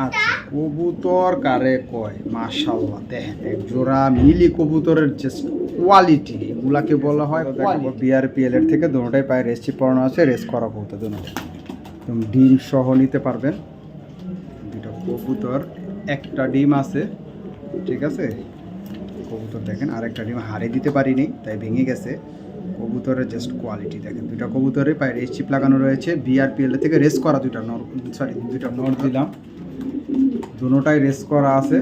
আচ্ছা, কবুতর কারে কয় মাশাআল্লাহ, দেখেন এক জোড়া মিলি কবুতরের যে কোয়ালিটি, এগুলাকে বলা হয় বিআরপিএল এর থেকে দুটোটাই পায়ে রেসি পড়ানো আছে, রেস করা কবুতর দুটোটা একদম ডিম সহ নিতে পারবেন। দুটো কবুতর, একটা ডিম আছে, ঠিক আছে। কবুতর দেখেন, আরেকটা ডিম হারিয়ে দিতে পারিনি তাই ভেঙে গেছে। কবুতরের জাস্ট কোয়ালিটি দেখেন, দুইটা কবুতরে পায়ে রেস চিপ লাগানো রয়েছে, বিআরপিএল থেকে রেস করা দুইটা নর দিলাম, দুটোটাই রেস করা আছে।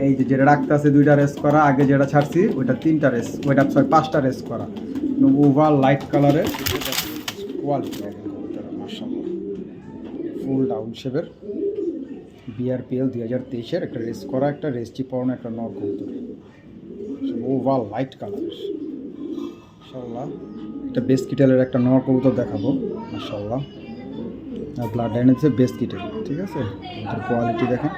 এই যে যেটা রাখতে আছে দুইটা রেস করা, আগে যেটা ছাড়ছি ওইটা তিনটা রেস, ওইটা পাঁচটা রেস করা। ওভার লাইট কালারের কোয়ালিটি দেখেন কবুতরের মাশাআল্লাহ, ফুল ডাউন শেপের বিআরপিএল 2023-এর একটা রেস করা, একটা রেস চিপ পড়ানো একটা নর কবুতর, ওভার লাইট কালারের মাশাআল্লাহ। এটা বেসকিটেলের একটা নর কবুতর দেখাবো মাশাআল্লাহ, ব্লাড লাইন হচ্ছে বেসকিটেল, ঠিক আছে। এটার কোয়ালিটি দেখেন,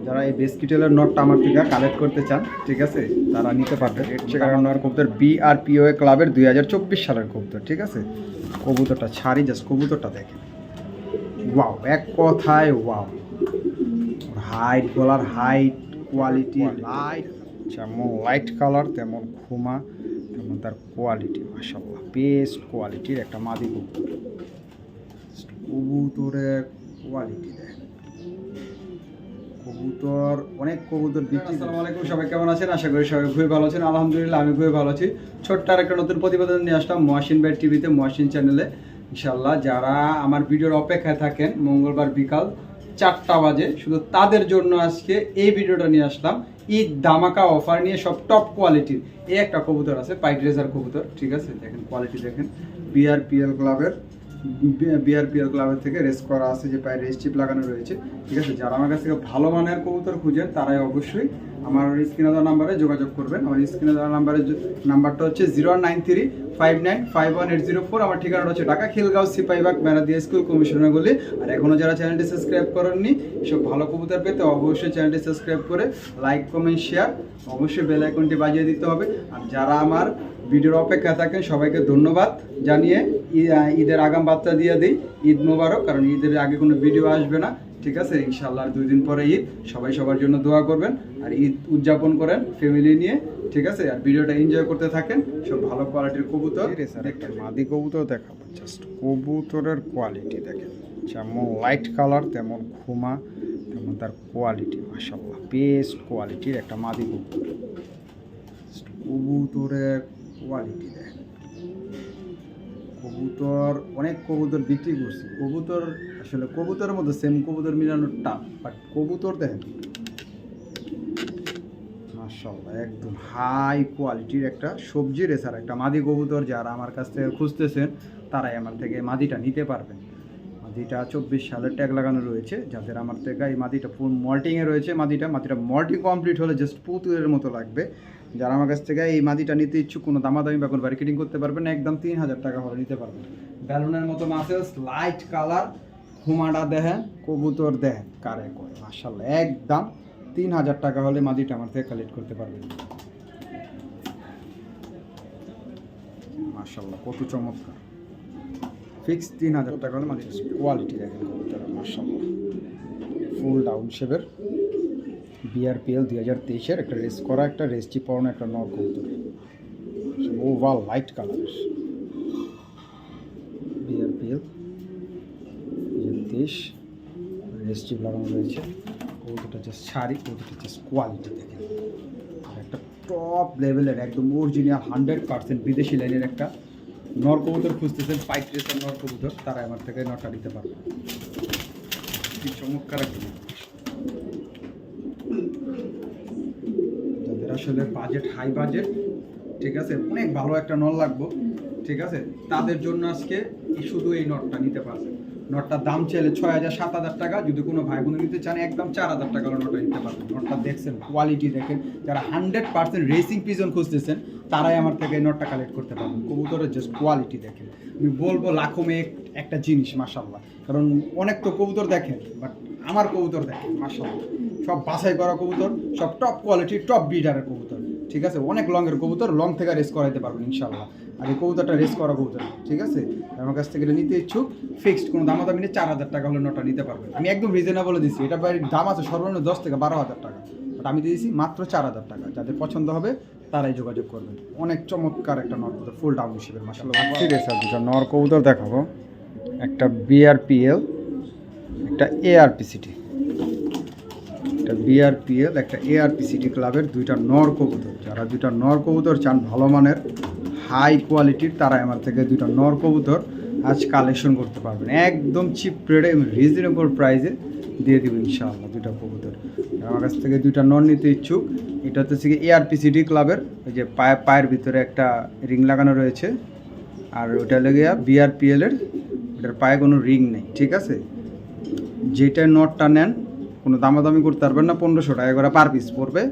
যারা এই বেসকিটেলের নটটা আমার থেকে কালেক্ট করতে চান, ঠিক আছে, তারা নিতে পারবে। কারণ নর কবুতর বিআরপিও ক্লাবের 2024 সালের কবুতর, ঠিক আছে। কবুতরটা ছাড়ি, জাস্ট কবুতরটা দেখেন, ওয়াও, এক কথায় ওয়াও। হাইট, গলার হাইট, কোয়ালিটি, লাইট, যেমন লাইট কালার তেমন খুমা, তেমন তার কোয়ালিটি মাশাআল্লাহ, বেস্ট কোয়ালিটির একটা মাদি কবুতর। কবুতরের কোয়ালিটি দেখেন, কবুতর অনেক কবুতর বিক্রি। আসসালামু আলাইকুম, সবাই কেমন আছেন? আশা করি সবাই খুবই ভালো আছেন। আলহামদুলিল্লাহ আমি খুবই ভালো আছি। ছোট্ট আর একটা নতুন প্রতিবেদন নিয়ে আসলাম মহসিন ভাই টিভিতে, মহসিন চ্যানেলে। ইনশাআল্লাহ যারা আমার ভিডিওর অপেক্ষায় থাকেন, মঙ্গলবার বিকাল 4টা বাজে, শুধু তাদের জন্য আজকে এই ভিডিওটা নিয়ে আসলাম। ঈদ ধামাকা অফার নিয়ে, সব টপ কোয়ালিটির এই একটা কবুতর আছে, পাইট রেজার কবুতর, ঠিক আছে। দেখেন কোয়ালিটি দেখেন, বিআরপিএল ক্লাবের থেকে রেস করা আছে, যে পায়ে রেস চিপ লাগানো রয়েছে, ঠিক আছে। যারা আমার কাছ থেকে ভালো মানের কবুতর খুঁজেন তারাই অবশ্যই আমার স্ক্রিনে দেওয়া নাম্বারে যোগাযোগ করবেন। আমার স্ক্রিনে দেওয়া নাম্বারটা হচ্ছে 09359518004। আমার ঠিকানাটা হচ্ছে ঢাকা খিলগাঁও সিপাহীবাগ মেরাদিয়া স্কুল কমিশনার গলি। আর এখনও যারা চ্যানেলটি সাবস্ক্রাইব করেননি, এসব ভালো কবুতর পেতে অবশ্যই চ্যানেলটি সাবস্ক্রাইব করে লাইক, কমেন্ট, শেয়ার, অবশ্যই বেল আইকনটি বাজিয়ে দিতে হবে। আর যারা আমার ভিডিওর অপেক্ষা থাকেন সবাইকে ধন্যবাদ জানিয়ে ঈদের আগাম বার্তা দিয়ে দিই, ঈদ মোবারক। কারণ ঈদের আগে কোনো ভিডিও আসবে না, ঠিক আছে। ইনশাআল্লাহ 2 দিন পরে ঈদ, সবাই সবার জন্য দোয়া করবেন আর ঈদ উদযাপন করেন ফ্যামিলি নিয়ে, ঠিক আছে। আর ভিডিওটা এনজয় করতে থাকেন। সব ভালো কোয়ালিটির কবুতর, একটা মাদি কবুতর দেখাবো, জাস্ট কবুতরের কোয়ালিটি দেখেন, যেমন লাইট কালার তেমন খুমা, তেমন তার কোয়ালিটি মাশাআল্লাহ, বেস্ট কোয়ালিটির একটা মাদি কবুতর। কবুতরের কোয়ালিটি দেখেন, কবুতর অনেক কবুতর বিক্রি করছি। কবুতর আসলে কবুতরের মধ্যে সেম কবুতর মিলানোর টাফ, বাট কবুতর দেখেন মাশাআল্লাহ, একদম হাই কোয়ালিটির একটা সবজি রেসার একটা মাদি কবুতর। যারা আমার কাছ থেকে খুঁজতেছেন তারাই আমার থেকে মাদিটা নিতে পারবেন। মাদিটা 24 সালের ট্যাগ লাগানো রয়েছে। যাদের আমার থেকে এই মাদিটা ফুল মল্টিংয়ে রয়েছে, মাদিটা মল্টিং কমপ্লিট হলে জাস্ট পুতুলের মতো লাগবে। যারা আমার কাছ থেকে এই মাদিটা নিতে ইচ্ছুক, কোনো দামাদামি বা কোনো মার্কেটিং করতে পারবেন না, একদম 3000 টাকা হলে নিতে পারবেন। ব্যালুনের মতো মাসেলস, লাইট কালার, খুমাটা দেখেন, কবুতর দেখেন কারে কয় মাশাআল্লাহ, একদম 3000 টাকা হলে মাদিটা আমার থেকে কালেক্ট করতে পারবেন মাশাআল্লাহ, কত চমৎকার। ফিক্স 3000 টাকা হলে মাদিটা। কোয়ালিটি দেখেন কবুতর মাশাআল্লাহ, ফুল ডাউন শেপের বিআরপিএল 2023-এর একটা রেস করা, একটা রেস চিপ পড়ানো একটা নর কবুতর, ওভার লাইট কালারের বিআরপিএল 2023 রেস চিপ লাগানো রয়েছে। কবুতরটা জাস্ট ছাড়ি, কবুতরটা জাস্ট কোয়ালিটি দেখেন, একটা টপ লেভেলের একদম অরিজিনাল 100% বিদেশি লাইনের একটা নর কবুতর খুঁজতেছেন, পাইট রেসার নর কবুতর, তারা আমার থেকে নরটা নিতে পারবে। কি চমৎকার একটা, যাদের আসলে বাজেট হাই বাজেট, ঠিক আছে, অনেক ভালো একটা নট লাগবে, ঠিক আছে, তাদের জন্য আজকে শুধু এই নটটা নিতে পারবেন। নটটার দাম চাইলে 6000-7000 টাকা, যদি কোনো ভাই বোন নিতে চান একদম 4000 টাকা নটটা নিতে পারবেন। নটটা দেখছেন, কোয়ালিটি দেখেন, যারা 100% রেসিং পিজন খুঁজতেছেন তারাই আমার থেকে এই নটটা কালেক্ট করতে পারবেন। কবুতরের জাস্ট কোয়ালিটি দেখেন, আমি বলবো লাখো মেয়ে একটা জিনিস মাশাআল্লাহ। কারণ অনেক তো কবুতর দেখেন, বাট আমার কবুতর দেখেন মাশাআল্লাহ, সব বাছাই করা কবুতর, সব টপ কোয়ালিটি, টপ ব্রিডারের কবুতর, ঠিক আছে। অনেক লংয়ের কবুতর, লং থেকে রেস করাইতে পারবেন ইনশাআল্লাহ। আর এই কবুতরটা রেস করা কবুতর, ঠিক আছে? আমার কাছ থেকে নিতে ইচ্ছুক, ফিক্সড কোনো দামাদামি নেই, 4,000 টাকা হলে নটটা নিতে পারবেন। আমি একদম রিজনেবল দিচ্ছি, এটা বাইরের দাম আছে সর্বনিম্ন 10 থেকে 12,000 টাকা, বাট আমি দিয়েছি মাত্র 4,000 টাকা। যাদের পছন্দ হবে তারাই যোগাযোগ করবেন। অনেক চমৎকার একটা নর কবুতর, ফুল ডাউন হিসেবে মাশাআল্লাহ। দুটো নর কবুতর দেখাবো, একটা বিআরপিএল, একটা এআরপিসিটি। একটা বিআরপিএল, একটা এআরপিসিটি ক্লাবের দুইটা নর কবুতর। যারা দুইটা নর কবুতর চান ভালো মানের হাই কোয়ালিটির, তারা আমার থেকে দুইটা নর কবুতর আজ কালেকশন করতে পারবেন একদম চিপ রেটে, রিজনেবল প্রাইসে দিয়ে দেবো ইনশাআল্লাহ। দুইটা কবুতর আমার কাছ থেকে দুইটা নর নিতে ইচ্ছুক। এটা হচ্ছে কি এআরপিসিটি ক্লাবের, ওই যে পায়ের ভিতরে একটা রিং লাগানো রয়েছে, আর ওটা লেগে বিআরপিএলের, ওটার পায়ে কোনো রিং নেই, ঠিক আছে? যেটা নটটা নেন কোনো দামাদামি করতে পারবেন না, 1500 টাকা করে পার পিস পড়বে।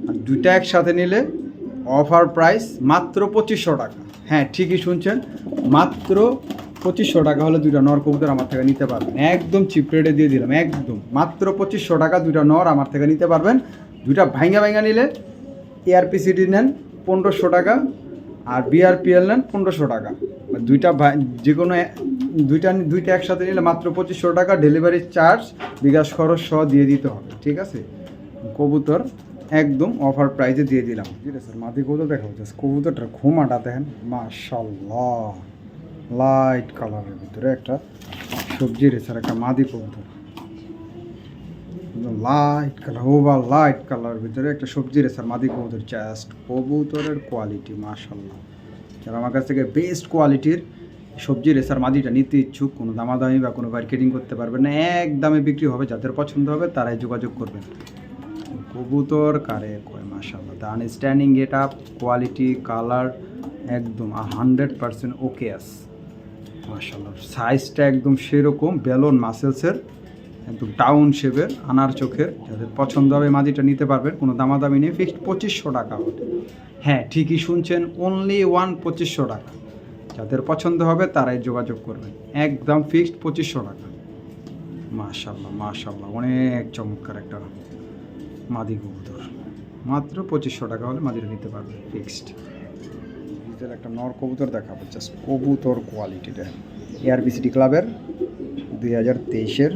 আর দুইটা একসাথে নিলে অফার প্রাইস মাত্র 2500 টাকা। হ্যাঁ, ঠিকই শুনছেন, মাত্র 2500 টাকা হলে দুইটা নর কবুতর আমার থেকে নিতে পারবেন। একদম চিপ রেটে দিয়ে দিলাম, একদম মাত্র 2500 টাকা দুইটা নর আমার থেকে নিতে পারবেন। দুইটা ভাঙ্গা নিলে এআরপিসিডি নেন 1500 টাকা, আর বিআরপিএল নেন 1500 টাকা। দুইটা যে কোনো দুইটা একসাথে নিলে মাত্র 2500 টাকা। ডেলিভারি চার্জ, বিকাশ খরচ সহ দিয়ে দিতে হবে, ঠিক আছে? কবুতর একদম অফার প্রাইসে দিয়ে দিলাম। ঠিক আছে স্যার, মাদি কবুতর দেখা হচ্ছে, কবুতরটার ঘুমাটা দেখেন মাশাআল্লাহ, লাইট কালারের ভিতরে একটা সবজি রেসার একটা মাদি কবুতর, লাইট কালার, ওভার লাইট কালারের ভিতরে একটা সবজি রেসার মাদি কবুতর। জাস্ট কবুতরের কোয়ালিটি মাশাআল্লাহ। যারা আমার কাছ থেকে বেস্ট কোয়ালিটির সবজি রেসার মাদিটা নিতে ইচ্ছুক, কোনো দামাদামি বা কোনো মার্কেটিং করতে পারবেন না, এক দামে বিক্রি হবে। যাদের পছন্দ হবে তারাই যোগাযোগ করবেন। কবুতর কারে কয় মাশাআল্লাহ, the understanding get up, quality, colour একদম 100% ওকে আছে মাশাআল্লাহ। সাইজটা একদম সেরকম বেলন মাসেলসের, একদম ডাউন শেপের, আনার চোখের। যাদের পছন্দ হবে মাদিটা নিতে পারবেন, কোনো দামাদামি নেই, ফিক্সড 2500 টাকা হবে। হ্যাঁ, ঠিকই শুনছেন, অনলি 2500 টাকা। যাদের পছন্দ হবে তারাই যোগাযোগ করবেন, একদম ফিক্সড 2500 টাকা। মাশাআল্লাহ মাশাআল্লাহ, অনেক চমৎকার একটা মাদি কবুতর, মাত্র 2500 টাকা হলে মাদিটা নিতে পারবেন ফিক্সড। ডিজিটাল একটা নর কবুতর দেখাবো, জাস্ট কবুতর কোয়ালিটিটা। এআরপিসিটি ক্লাবের 2023-এর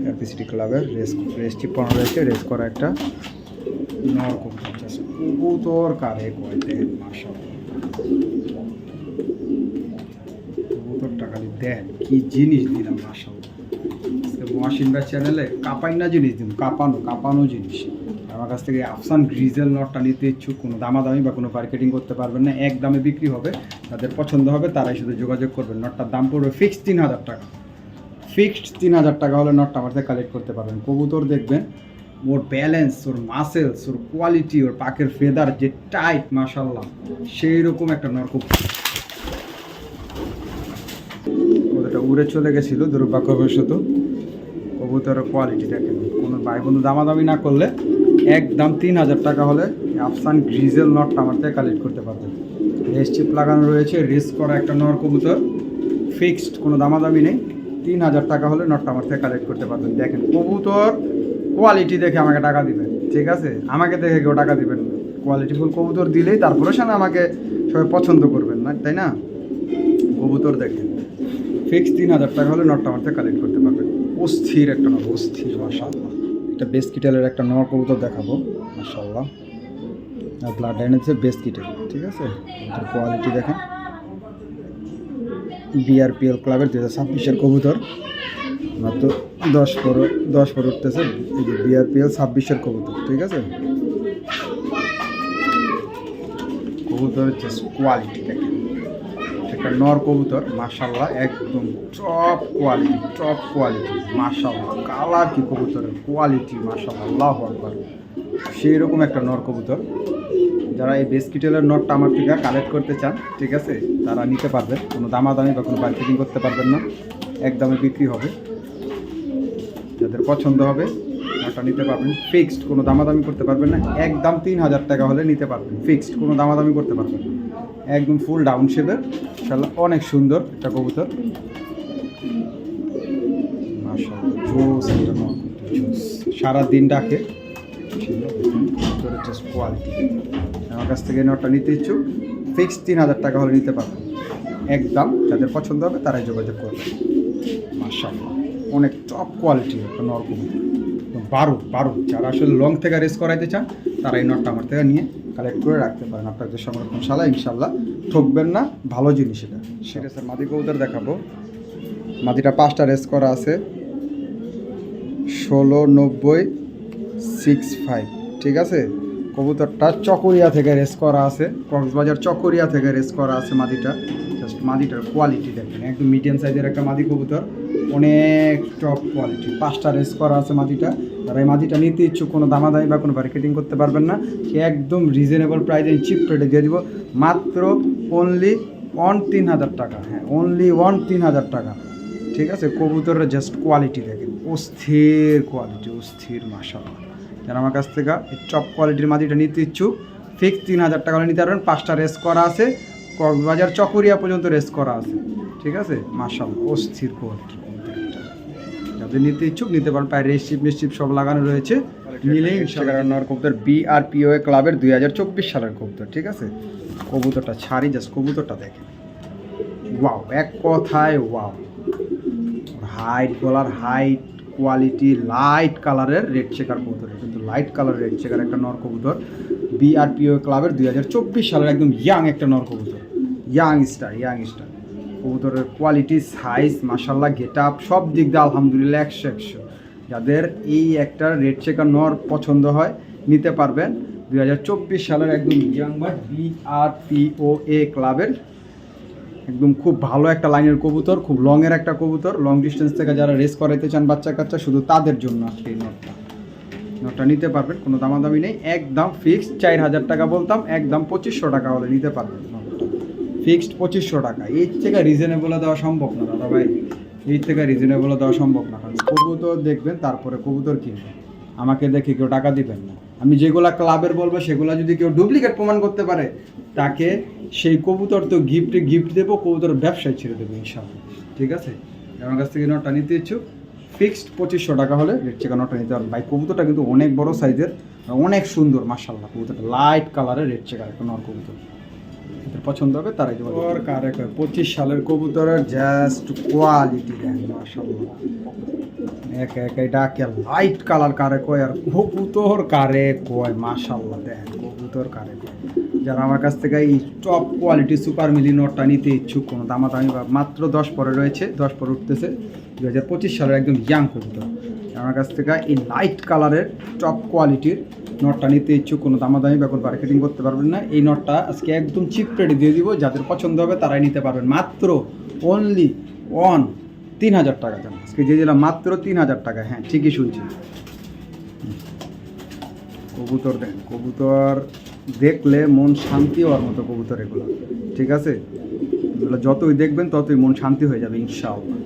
এআরপিসিটি ক্লাবের রেস চিপানো রয়েছে, রেস করা একটা নর কবুতর। জাস্ট কবুতর কারে কয় দেন মাশাআল্লাহ, কবুতরটা খালি দেন কি জিনিস দিলাম মাশাআল্লাহ। মহাসিন ভাই চ্যানেলে কাপাই না জিনিস দিন, কাপানো জিনিস। আমার কাছ থেকে আফসান গ্রিজেল নটটা নিতে ইচ্ছুক, কোনো দামাদামি বা কোনো মার্কেটিং করতে পারবেন না, এক দামে বিক্রি হবে। যাদের পছন্দ হবে তারাই শুধু যোগাযোগ করবেন। নটটার দাম পড়বে ফিক্সড 3000 টাকা। ফিক্সড 3000 টাকা হলে নটটা আমার থেকে কালেক্ট করতে পারবেন। কবুতর দেখবেন, ওর ব্যালেন্স, ওর মাসেলস, ওর কোয়ালিটি, ওর পাকের ফেদার যে টাইট মাশাআল্লাহ, সেই রকম একটা নর কবুতর। ওটা উড়ে চলে গেছিলো দুর্ভাগ্যবশত। কবুতরের কোয়ালিটি দেখেন, কোনো ভাই বন্ধু দামাদামি না করলে একদম 3000 টাকা হলে আফসান গ্রিজেল নটটা আমার থেকে কালেক্ট করতে পারবেন। রেস চিপ লাগানো রয়েছে, রেস করা একটা নর কবুতর, ফিক্সড, কোনো দামাদামি নেই। 3000 টাকা হলে নটটা আমার থেকে কালেক্ট করতে পারবেন। দেখেন কবুতর কোয়ালিটি দেখে আমাকে টাকা দিবেন, ঠিক আছে? আমাকে দেখে কেউ টাকা দিবেন না, কোয়ালিটিফুল কবুতর দিলেই তারপরে সামনে আমাকে সবাই পছন্দ করবেন না, তাই না? কবুতর দেখেন, ফিক্সড 3000 টাকা হলে নটটা আমার থেকে কালেক্ট করতে পারবেন। অস্থির একটা নর, অস্থির মাশাআল্লাহ। এটা বেস্কিটেলের একটা নর কবুতর দেখাবো মাশাআল্লাহ, ব্লাড লাইন হচ্ছে বেস্কিটেল, ঠিক আছে? এটার কোয়ালিটি দেখেন, বিআরপিএল ক্লাবের 2026-এর কবুতর, মাত্র 10 পর উঠতেছে। এই যে বিআরপিএল 26-এর কবুতর, ঠিক আছে? কবুতরের যে কোয়ালিটি দেখেন, একটা নর কবুতর মাশাআল্লাহ, একদম টপ কোয়ালিটি মাশাআল্লাহ। কালার কি কবুতরের কোয়ালিটি মাশাআল্লাহ, আল্লাহু আকবার, সেই রকম একটা নর কবুতর। যারা এই বেস্কিটেলের নটটা আমার থেকে কালেক্ট করতে চান, ঠিক আছে, তারা নিতে পারবেন। কোনো দামাদামি বা কোনো মার্কেটিং করতে পারবেন না, একদমে বিক্রি হবে। যাদের পছন্দ হবে নটটা নিতে পারবেন ফিক্সড, কোনো দামাদামি করতে পারবেন না, একদম 3000 টাকা হলে নিতে পারবেন ফিক্সড, কোনো দামাদামি করতে পারবেন না। একদম ফুল ডাউন শেপের, ইনশাআল্লাহ অনেক সুন্দর একটা কবুতর মাশাআল্লাহ, জোস একটা নর, জোস, সারাদিন ডাকে। কবুতরের জাস্ট কোয়ালিটি। আমার কাছ থেকে নটটা নিতে ইচ্ছুক, ফিক্সড 3000 টাকা হলে নিতে পারবেন একদম। যাদের পছন্দ হবে তারাই যোগাযোগ করবেন। মাশাআল্লাহ অনেক টপ কোয়ালিটির একটা নর কবুতর, বারো যারা আসলে লং থেকে রেস করাইতে চান তারা এই নটটা আমার থেকে নিয়ে কালেক্ট করে রাখতে পারেন আপনাদের সংরক্ষণশালা। ইনশাল্লাহ ঠকবেন না, ভালো জিনিস এটা। সেটা স্যার মাদি কবুতর দেখাবো। মাদিটা 5টা রেস করা আছে, 169065, ঠিক আছে। কবুতরটা চকরিয়া থেকে রেস করা আছে, কক্সবাজার চকরিয়া থেকে রেস করা আছে মাদিটা। জাস্ট মাদিটার কোয়ালিটি দেখেন, একদম মিডিয়াম সাইজের একটা মাদি কবুতর, অনেক টপ কোয়ালিটি। 5টা রেস করা আছে মাদিটা। তারা এই মাদিটা নিতে ইচ্ছুক কোনো দামাদামি বা কোনো মার্কেটিং করতে পারবেন না, সে একদম রিজনেবল প্রাইসে চিপ রেটে দিয়ে দিব, মাত্র অনলি 3000 টাকা। হ্যাঁ, অনলি 3000 টাকা, ঠিক আছে। কবুতরের জাস্ট কোয়ালিটি দেখেন, অস্থির কোয়ালিটি, অস্থির মাশাআল্লাহ। যারা আমার কাছ থেকে এই টপ কোয়ালিটির মাদিটা নিতে ইচ্ছুক ফিক্স 3000 টাকা নিতে পারবেন। 5টা রেস করা আছে, কক্সবাজার চকরিয়া পর্যন্ত রেস করা আছে, ঠিক আছে। মাশাআল্লাহ অস্থির কোয়ালিটি। যাদের নিতে ইচ্ছুক নিতে পারেন, পায়ে রেসিপ মিসচিপ সব লাগানো রয়েছে। নিলেই নর কবুতর BRPOA ক্লাবের 2024 সালের কবুতর, ঠিক আছে। কবুতরটা ছাড়ি, জাস্ট কবুতরটা দেখেন, ওয়াও, এক কথায় ওয়াও। হাইট, গলার হাইট, কোয়ালিটি, লাইট কালারের রেড চেকার কবুতর, কিন্তু লাইট কালার রেড চেকার একটা নর কবুতর। BRPOA ক্লাবের 2024 সালের একদম ইয়াং একটা নর কবুতর, ইয়াং স্টার। কবুতরের কোয়ালিটি, সাইজ, মাশাআল্লাহ, গেট আপ সব দিক দিয়ে আলহামদুলিল্লাহ 100। যাদের এই একটা রেড চেকার নর পছন্দ হয় নিতে পারবেন। 2024 সালের একদম ইয়াং বাট BRPOA ক্লাবের একদম খুব ভালো একটা লাইনের কবুতর, খুব লংয়ের একটা কবুতর। লং ডিস্টেন্স থেকে যারা রেস করাইতে চান বাচ্চা কাচ্চা, শুধু তাদের জন্য আজকে এই নটটা নিতে পারবেন, কোনো দামাদামি নেই, একদম ফিক্সড 4000 টাকা বলতাম, একদম 2500 টাকা হলে নিতে পারবেন। ফিক্সড 2500 টাকা, এই থেকে রিজনেবলে দেওয়া সম্ভব না দাদা ভাই, এই থেকে রিজনেবলে দেওয়া সম্ভব না। কারণ কবুতর দেখবেন তারপরে কবুতর কিনবেন, আমাকে দেখে কেউ টাকা দিবেন না। আমি যেগুলা ক্লাবের বলবো সেগুলা যদি কেউ ডুপ্লিকেট প্রমাণ করতে পারে, তাকে সেই কবুতর তো গিফট দেবো, কবুতর ব্যবসায় ছেড়ে দেবো ইনশাআল্লাহ, ঠিক আছে। আমার কাছ থেকে নটটা নিতে ইচ্ছুক ফিক্সড 2500 টাকা হলে রেড চেকার নটটা নিতে পারবেন। ভাই কবুতরটা কিন্তু অনেক বড় সাইজের, অনেক সুন্দর মাশাআল্লাহ। কবুতরটা লাইট কালারের রেড চেকার একটা নর কবুতর, পছন্দ হবে তারাই যোগাযোগ। কারে 25 সালের কবুতরের জাস্ট কোয়ালিটি দেন মাশাআল্লাহ, একা ডাকে লাইট কালার কারে কয় আর কবুতর কারে কয় মাশাআল্লাহ। দেখেন কবুতর কারে কয়। যারা আমার কাছ থেকে এই টপ কোয়ালিটি সুপার মিলি নটটা নিতে ইচ্ছুক, কোনো দামাদামি মাত্র 10 পরে রয়েছে, 10 পরে উঠতেছে, 2025 সালের একদম ইয়াং কবুতর। আমার কাছ থেকে এই লাইট কালারের টপ কোয়ালিটির নটটা নিতে ইচ্ছুক, কোনো দামাদামি বা কোনো মার্কেটিং করতে পারবেন না। এই নটটা আজকে একদম চিপ রেটে দিয়ে দিব, যাদের পছন্দ হবে তারাই নিতে পারবেন, মাত্র অনলি 3000 টাকা। আজকে দিয়ে দিলাম মাত্র 3000 টাকা। হ্যাঁ, ঠিকই শুনছি। কবুতর দেন, কবুতর দেখলে মন শান্তি হওয়ার মতো কবুতর এগুলো, ঠিক আছে। এগুলো যতই দেখবেন ততই মন শান্তি হয়ে যাবে ইনশাআল্লাহ।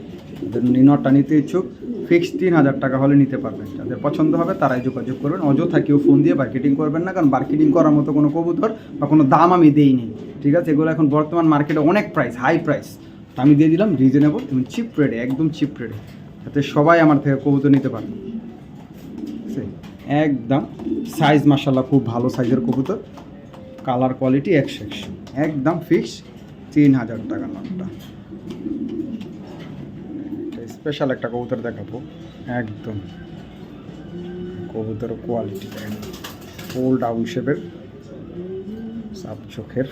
এই নটটা নিতে ইচ্ছুক ফিক্সড 3000 টাকা হলে নিতে পারবেন। যাদের পছন্দ হবে তারাই যোগাযোগ করবেন, অযথা কেউ ফোন দিয়ে মার্কেটিং করবেন না, কারণ মার্কেটিং করার মতো কোনো কবুতর বা কোনো দাম আমি দেইনি, ঠিক আছে। এগুলো এখন বর্তমান মার্কেটে অনেক প্রাইস, হাই প্রাইস, আমি দিয়ে দিলাম রিজনেবল এবং চিপ রেটে, একদম চিপ রেটে, যাতে সবাই আমার থেকে কবুতর নিতে পারবে। একদম সাইজ মাশাআল্লাহ খুব ভালো সাইজের কবুতর, কালার কোয়ালিটি 100, একদম ফিক্স 3000 টাকা নটটা। স্পেশাল একটা কবুতর দেখাবো, একদম কবুতর কোয়ালিটি দেখেন, ফুল ডাউন শেপের, সাপ চোখের,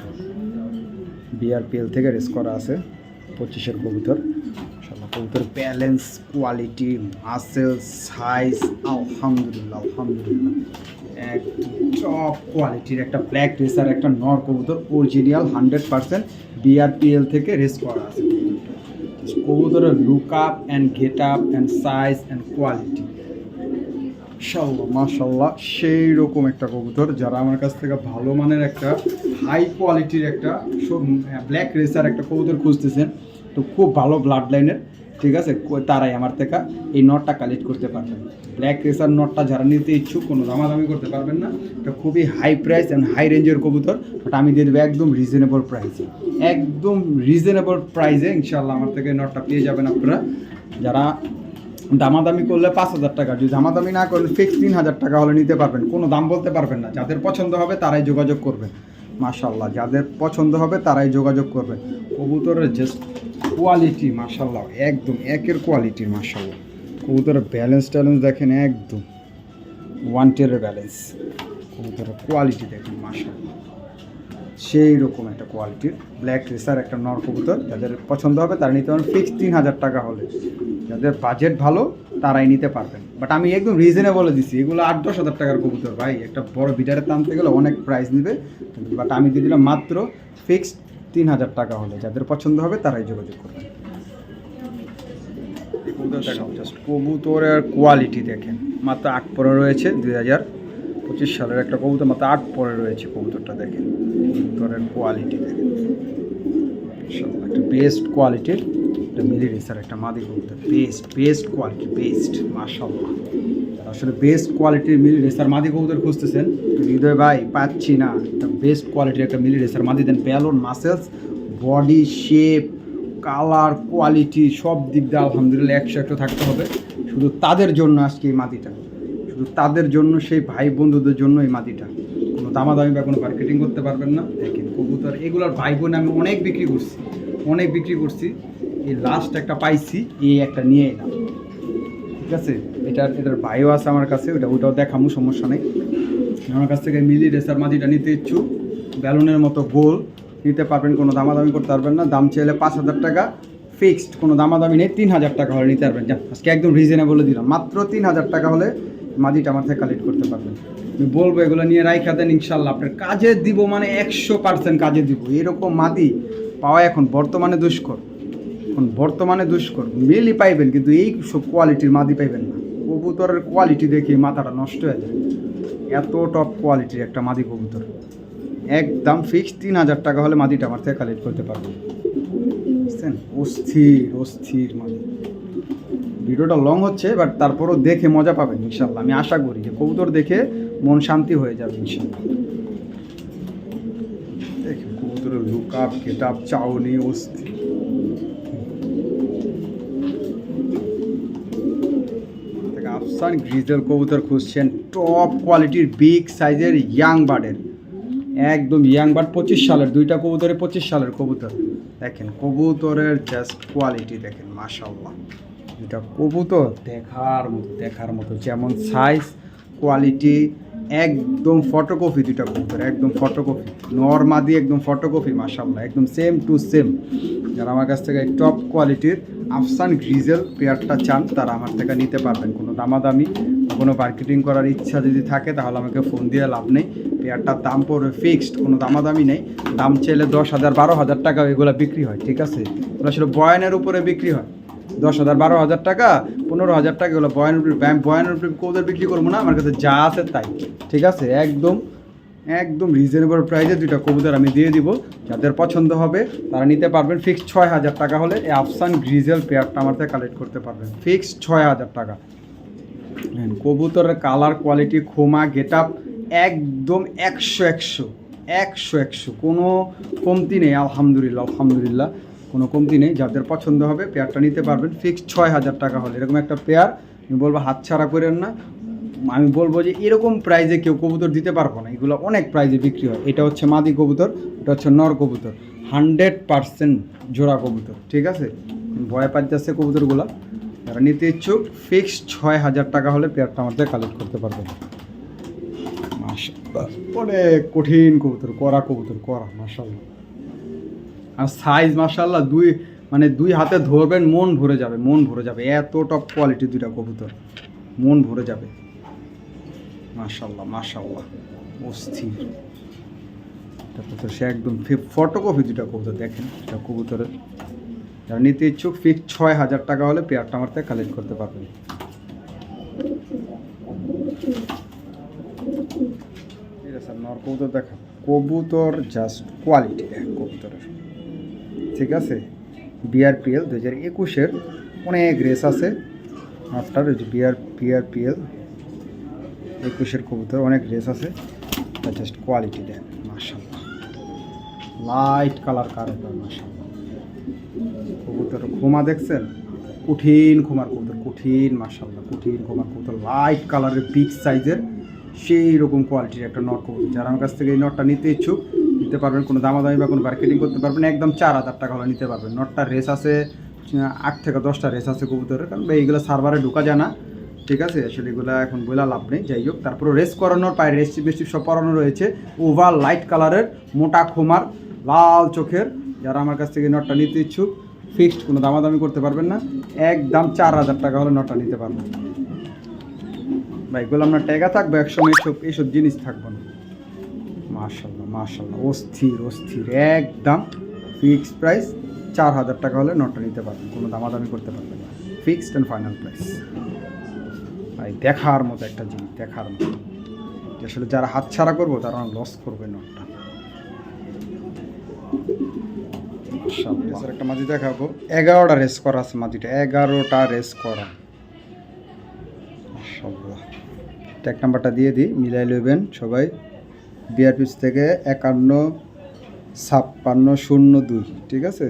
BRPL থেকে রেস করা আছে, 25-এর কবুতর। কবুতর ব্যালেন্স, কোয়ালিটি, মাসেল, সাইজ আলহামদুলিল্লাহ, একদম টপ কোয়ালিটির একটা ব্ল্যাক রেসার একটা নর কবুতর, অরিজিনাল 100% BRPL থেকে রেস করা আছে। কবুতরের look up and get up and size and quality মাশাআল্লাহ সেই রকম একটা কবুতর। যারা আমার কাছ থেকে ভালো মানের একটা হাই কোয়ালিটির একটা ব্ল্যাক রেসার একটা কবুতর খুঁজতেছেন, তো খুব ভালো ব্লাড লাইনের, ঠিক আছে, তারাই আমার থেকে এই নটটা কালেক্ট করতে পারবেন। ব্ল্যাক রেসার নটটা যারা নিতে ইচ্ছুক, কোনো দামাদামি করতে পারবেন না, এটা খুবই হাই প্রাইস অ্যান্ড হাই রেঞ্জের কবুতর, বাট আমি দিয়ে দেবো একদম রিজনেবল প্রাইসে, একদম রিজনেবল প্রাইসে ইনশাআল্লাহ আমার থেকে নটটা পেয়ে যাবেন আপনারা। যারা দামাদামি করলে 5000 টাকা, যদি দামাদামি না করলে ফিক্স 3000 টাকা হলে নিতে পারবেন, কোনো দাম বলতে পারবেন না। যাদের পছন্দ হবে তারাই যোগাযোগ করবেন। মাশাল্লাহ, যাদের পছন্দ হবে তারাই যোগাযোগ করবেন। কবুতরের জাস্ট কোয়ালিটি মাশাল্লাহ, একদম একের কোয়ালিটি মাশাল্লাহ। কবুতরের ব্যালেন্স ট্যালেন্স দেখেন, একদম ওয়ান্টেডের ব্যালেন্স। কবুতরের কোয়ালিটি দেখেন মাশাল্লাহ, সেই রকম একটা কোয়ালিটির ব্ল্যাক রেসার একটা নর কবুতর। যাদের পছন্দ হবে তারা নিতে পারবেন ফিক্সড 3000 টাকা হলে। যাদের বাজেট ভালো তারাই নিতে পারবেন, বাট আমি একদম রিজনেবল দিচ্ছি। এগুলো 8-10 হাজার টাকার কবুতর ভাই, একটা বড় বিডারে টানতে গেলে অনেক প্রাইস নেবে, বাট আমি দিয়ে দিলাম মাত্র ফিক্সড 3000 টাকা হলে। যাদের পছন্দ হবে তারাই যোগাযোগ করবেন। জাস্ট কবুতরের কোয়ালিটি দেখেন, মাত্র 8 পরে রয়েছে, 2025 সালের একটা কবুতর, মাত্র 8 পরে রয়েছে কবুতরটা দেখেন। কবুতরের কোয়ালিটি দেখেন, একটা বেস্ট কোয়ালিটির একটা মিলি রেসার একটা মাদি কবুতর, বেস্ট কোয়ালিটি, বেস্ট মাশাআল্লাহ। আসলে বেস্ট কোয়ালিটির মিলি রেসার মাদি কবুতর খুঁজতেছেন, হৃদয় ভাই পাচ্ছি না, একটা বেস্ট কোয়ালিটির একটা মিলি রেসার মাদি দেন। প্যালন, muscles, body shape, colour, quality সব দিক দিয়ে আলহামদুলিল্লাহ 100 থাকতে হবে। শুধু তাদের জন্য আজকে এই মাদিটা, শুধু তাদের জন্য, সেই ভাই বন্ধুদের জন্য এই মাদিটা। কোনো দামাদামি বা কোনো মার্কেটিং করতে পারবেন না। দেখেন কবুতর এগুলোর ভাই বোন আমি অনেক বিক্রি করছি, এই লাস্ট একটা পাইছি, এই একটা নিয়ে এলাম, ঠিক আছে। এটার ভাইও আছে আমার কাছে, ওটাও দেখামু, সমস্যা নেই। আমার কাছ থেকে মিলি রেসার মাদিটা নিতে ইচ্ছুক, ব্যালুনের মতো গোল নিতে পারবেন, কোনো দামাদামি করতে পারবেন না। দাম চাইলে 5000 টাকা ফিক্সড, কোনো দামাদামি নেই। 3000 টাকা হলে নিতে পারবেন। যা আজকে একদম রিজনেবল দিলাম, মাত্র 3000 টাকা হলে মাদিটা আমার থেকে কালেক্ট করতে পারবেন। আমি বলবো এগুলো নিয়ে রাইখা দেন, ইনশাল্লাহ আপনার কাজে দিব, মানে 100% কাজে দিব। এরকম মাদি পাওয়া এখন বর্তমানে দুষ্কর। মেলই পাইবেন কিন্তু এই সব কোয়ালিটির মাদি পাইবেন না। কবুতরের কোয়ালিটি দেখে মাথাটা নষ্ট হয়ে যায়, এত টপ কোয়ালিটির একটা মাদি কবুতর। একদম ফিক্সড 3000 টাকা হলে মাদিটা আমার থেকে কালেক্ট করতে পারবেন, বুঝছেন। অস্থির মাদি। ভিডিওটা লং হচ্ছে, বাট তারপরও দেখে মজা পাবেন ইনশাল্লাহ। আমি আশা করি যে কবুতর দেখে মন শান্তি হয়ে যাবে ইনশাল্লাহ। দেখেন কবুতরের লুক আপ, গেট আপ, চাউনি, অস্থির। আফসান গ্রিজেল কবুতর খুঁজছেন, টপ কোয়ালিটির বিগ সাইজের ইয়াং বার্ডের, একদম ইয়াং বার্ড, 25 সালের দুইটা কবুতরে, 25 সালের কবুতর। দেখেন কবুতরের জাস্ট কোয়ালিটি দেখেন মাশাআল্লাহ। দুইটা কবুতর দেখার মতো যেমন সাইজ, কোয়ালিটি, একদম ফটোকপি। দুইটা কবুতর একদম ফটোকপি, নরমাদি একদম ফটোকপি মাশাআল্লাহ, একদম সেম টু সেম। যারা আমার কাছ থেকে টপ কোয়ালিটির আফসান গ্রিজেল পেয়ারটা চান তারা আমার থেকে নিতে পারবেন। কোনো দামাদামি, কোনো মার্কেটিং করার ইচ্ছা যদি থাকে তাহলে আমাকে ফোন দিয়ে লাভ নেই। পেয়ারটার দাম পড়বে ফিক্সড, কোনো দামাদামি নেই। দাম চাইলে 10,000 12,000 টাকা এগুলো বিক্রি হয়, ঠিক আছে। এগুলো আসলে বয়ানের উপরে বিক্রি হয়, 10,000 12,000 টাকা, 15,000 টাকা এগুলো বয়ানের উপরে কবুতর বিক্রি করবো না। আমার কাছে যা আছে তাই, ঠিক আছে। একদম রিজনেবল প্রাইসে দুইটা কবুতর আমি দিয়ে দিব। যাদের পছন্দ হবে তারা নিতে পারবেন। ফিক্সড 6,000 টাকা হলে এই আফসান গ্রিজেল পেয়ারটা আমার থেকে কালেক্ট করতে পারবেন, ফিক্সড 6,000 টাকা। কবুতরের কালার, কোয়ালিটি, খোমা, গেট আপ একদম 100 কোনো কমতি নেই। আলহামদুলিল্লাহ কোনো কমতি নেই। যাদের পছন্দ হবে পেয়ারটা নিতে পারবেন ফিক্সড 6,000 টাকা হলে। এরকম একটা পেয়ার আমি বলবো হাতছাড়া করেন না। আমি বলবো যে এরকম প্রাইজে কেউ কবুতর দিতে পারবো না, এগুলো অনেক প্রাইজে বিক্রি হয়। এটা হচ্ছে মাদি কবুতর, এটা হচ্ছে নর কবুতর, 100% জোড়া কবুতর, ঠিক আছে। ভয় পাচ্ছে কবুতরগুলো। যারা নিতে ইচ্ছুক ফিক্সড 6,000 টাকা হলে পেয়ারটা আমাদের কালেক্ট করতে পারবেন। মাশাআল্লাহ, অনেক কঠিন কবুতর, করা মাশাআল্লাহ। আর সাইজ মাশাআল্লাহ, দুই হাতে ধরবেন মন ভরে যাবে। এত টপ কোয়ালিটি দুইটা কবুতর, মন ভরে যাবে মাশাআল্লাহ, অস্থির। তারপর সে একদম ফটোকপি দুইটা কবুতর দেখেন। এটা কবুতরের যারা নিতে ইচ্ছুক ফিক্সড 6,000 টাকা হলে পেয়ারটা আমার থেকে কালেক্ট করতে পারবেন। ঠিক আছে, নর কবুতর দেখা, কবুতর জাস্ট কোয়ালিটি কবুতরের, ঠিক আছে। BRPL 2021-এর অনেক রেস আছে আপনার, ওই যে BRPL 21-এর কবুতর অনেক রেস আছে। জাস্ট কোয়ালিটি দেন মাশাআল্লাহ, লাইট কালার কারেক্ট মাশাআল্লাহ। কবুতর খোমা দেখছেন, কঠিন খোমার কবুতর, মাশাআল্লাহ, কঠিন খোমার কবুতর, লাইট কালারের বিগ সাইজের সেই রকম কোয়ালিটির একটা নট কবুতর। যারা আমার কাছ থেকে এই নটটা নিতে ইচ্ছুক নিতে নিতে পারবেন, কোনো দামাদামি বা কোনো মার্কেটিং করতে পারবেন, একদম 4,000 টাকা হলে নিতে পারবেন। নটটা রেস আছে 8 থেকে 10টা রেস আছে কবুতরের, কারণ এইগুলো সার্ভারে ঢোকা যায় না, ঠিক আছে। আসলে এগুলো এখন বলা লাভ নেই, যাই হোক। তারপরে রেস করানোর পায়ে রেস্টিপ সব পরানো রয়েছে, ওভার লাইট কালারের মোটা খোমার লাল চোখের। যারা আমার কাছ থেকে নটটা নিতে ইচ্ছুক, ফিক্সড, কোনো দামাদামি করতে পারবেন না, একদম 4,000 টাকা হলে নটটা নিতে পারবেন ভাই। এগুলো আপনার টাকা থাকবে, একসময় এইসব জিনিস থাকবে না। মাশাল্লাহ মাশাল্লাহ, অস্থির অস্থির, একদম ফিক্সড প্রাইস 4,000 টাকা হলে নটটা নিতে পারবেন, কোনো দামাদামি করতে পারবেন না, ফিক্সড অ্যান্ড ফাইনাল প্রাইস ভাই। দেখার মতো একটা জিনিস, দেখার মতো। আসলে যারা হাতছাড়া করবো তারা লস করবে নটটা। একটা মাঝি দেখাবো, 11টা রেস করা আছে মাঝিটা, 11টা রেস করা। মাশাআল্লাহ, ট্যাগ নাম্বারটা দিয়ে দিই, মিলাই লইবেন সবাই। বিআরপিস থেকে 515602, ঠিক আছে।